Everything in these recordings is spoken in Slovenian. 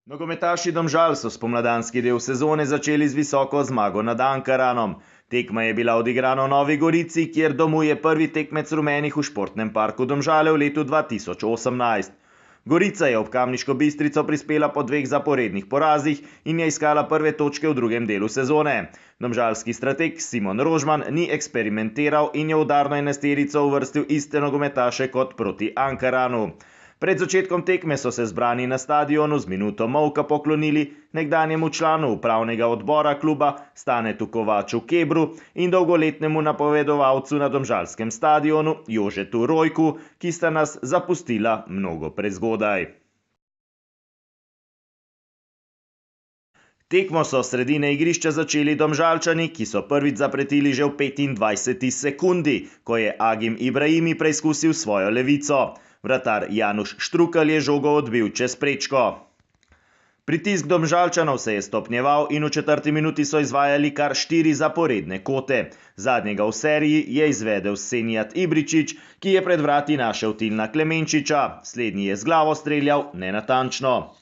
Nogometaši Domžal so spomladanski del sezone začeli z visoko zmago nad Ankaranom. Tekma je bila odigrana v Novi Gorici, kjer domuje prvi tekmec rumenih v športnem parku Domžale v letu 2018. Gorica je ob Kamniško Bistrico prispela po dveh zaporednih porazih in je iskala prve točke v drugem delu sezone. Domžalski strateg Simon Rožman ni eksperimentiral in je v udarno enajsterico uvrstil iste nogometaše kot proti Ankaranu. Pred začetkom tekme so se zbrani na stadionu z minuto molka poklonili nekdanjemu članu upravnega odbora kluba Stanetu Kovaču Kebru in dolgoletnemu napovedovalcu na domžalskem stadionu Jožetu Rojku, ki sta nas zapustila mnogo prezgodaj. Tekmo so s sredine igrišča začeli Domžalčani, ki so prvič zapretili že v 25. sekundi, ko je Agim Ibrahimi preizkusil svojo levico. Vratar Januš Štrukelj je žogo odbil čez prečko. Pritisk Domžalčanov se je stopnjeval in v četrti minuti so izvajali kar 4 zaporedne kote. Zadnjega v seriji je izvedel Senijad Ibričić, ki je pred vrati našel Tilna Klemenčiča. Slednji je z glavo streljal nenatančno.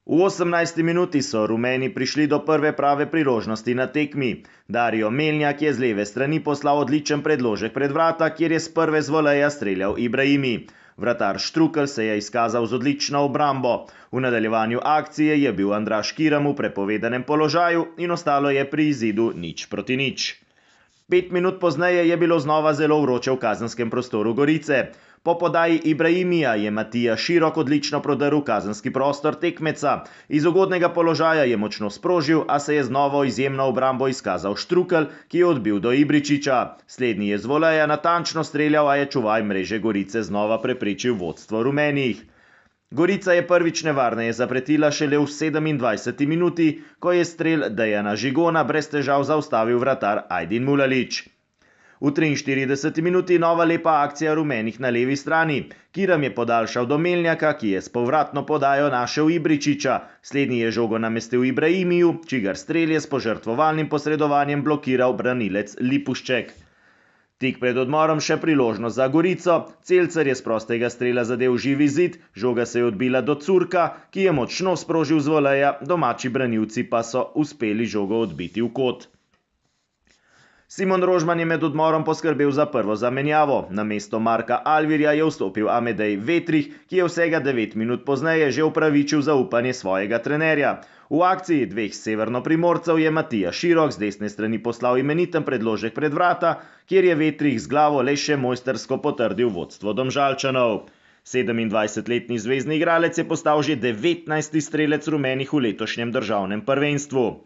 V 18. minuti so rumeni prišli do prve prave priložnosti na tekmi. Dario Melnjak je z leve strani poslal odličen predložek pred vrata, kjer je s prve z voleja streljal Ibrahimi. Vratar Štrukelj se je izkazal z odlično obrambo. V nadaljevanju akcije je bil Andraž Kirm v prepovedanem položaju in ostalo je pri izidu 0:0. 5 minut pozneje je bilo znova zelo vroče v kazenskem prostoru Gorice. Po podaji Ibrahimija je Matija Širok odlično prodrl kazenski prostor tekmeca. Iz ugodnega položaja je močno sprožil, a se je z novo izjemno obrambo izkazal Štrukelj, ki je odbil do Ibričića. Slednji je z voleja natančno streljal, a je čuvaj mreže Gorice znova preprečil vodstvo rumenih. Gorica je prvič nevarneje zapretila šele v 27. minuti, ko je strel Dejana Žigona brez težav zaustavil vratar Ajdin Mulalić. V 43. minuti nova lepa akcija rumenih na levi strani. Kirm je podaljšal do Melnjaka, ki je s povratno podajo našel Ibričića. Slednji je žogo namestil Ibrahimiju, čigar strel je s požrtvovalnim posredovanjem blokiral branilec Lipušček. Tik pred odmorom še priložnost za Gorico. Celcer je z prostega strela zadel živi zid, žoga se je odbila do Curka, ki je močno sprožil z voleja, domači branilci pa so uspeli žogo odbiti v kot. Simon Rožman je med odmorom poskrbel za prvo zamenjavo. Namesto Marka Alvirja je vstopil Amedej Vetrih, ki je vsega 9 minut pozneje že upravičil zaupanje svojega trenerja. V akciji dveh severnoprimorcev je Matija Širok z desne strani poslal imeniten predložek pred vrata, kjer je Vetrih z glavo le še mojstersko potrdil vodstvo Domžalčanov. 27-letni zvezni igralec je postal že 19. strelec rumenih v letošnjem državnem prvenstvu.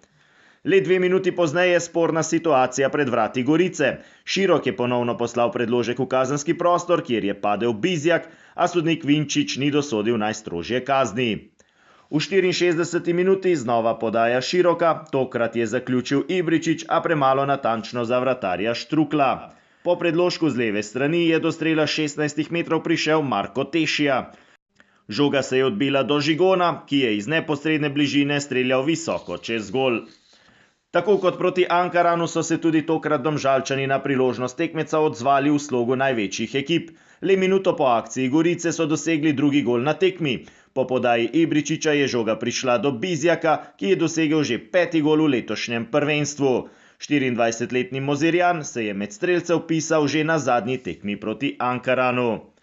Le 2 minuti pozneje je sporna situacija pred vrati Gorice. Širok je ponovno poslal predložek v kazenski prostor, kjer je padel Bizjak, a sodnik Vinčić ni dosodil najstrožje kazni. V 64. minuti znova podaja Široka, tokrat je zaključil Ibričić, a premalo natančno za vratarja Štrukla. Po predložku z leve strani je do strela 16 metrov prišel Marko Tešija. Žoga se je odbila do Žigona, ki je iz neposredne bližine streljal visoko čez gol. Tako kot proti Ankaranu so se tudi tokrat Domžalčani na priložnost tekmeca odzvali v slogu največjih ekip. Le minuto po akciji Gorice so dosegli drugi gol na tekmi. Po podaji Ibričića je žoga prišla do Bizjaka, ki je dosegel že 5. gol v letošnjem prvenstvu. 24-letni Mozirjan se je med strelce vpisal že na zadnji tekmi proti Ankaranu.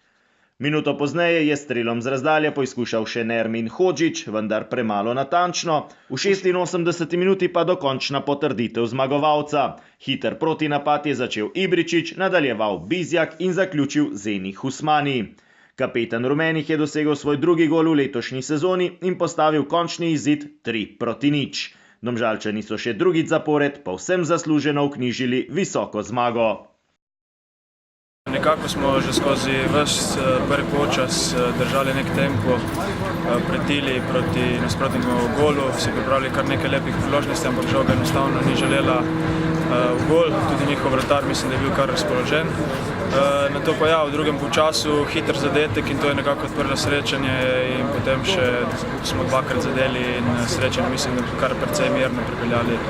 Minuto pozneje je strelom z razdalje poizkušal še Nermin Hodžić, vendar premalo natančno. V 86. minuti pa dokončna potrditev zmagovalca. Hiter protinapad je začel Ibričić, nadaljeval Bizjak in zaključil Zeni Husmani. Kapetan rumenih je dosegel svoj drugi gol v letošnji sezoni in postavil končni izid 3:0. Domžalčani so še drugič zapored povsem zasluženo vknjižili visoko zmago. Nekako smo že skozi ves prvi polčas držali nek tempo, pretili proti nasprotnemu golu, si pripravili kar nekaj lepih priložnosti, ampak žoga enostavno ni želela v gol, tudi njihov vratar mislim, da je bil kar razpoložen. Nato pa v drugem polčasu hiter zadetek in to je nekako odprlo srečanje in potem še smo dvakrat zadeli in srečanje mislim, da bi kar precej mirno pripeljali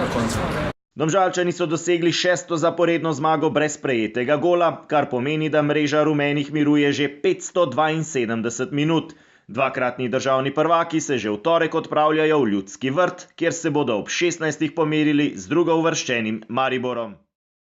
do konca. Domžalčani so dosegli 6. zaporedno zmago brez prejetega gola, kar pomeni, da mreža rumenih miruje že 572 minut. Dvakratni državni prvaki se že v torek odpravljajo v Ljudski vrt, kjer se bodo ob 16. pomerili z drugouvrščenim Mariborom.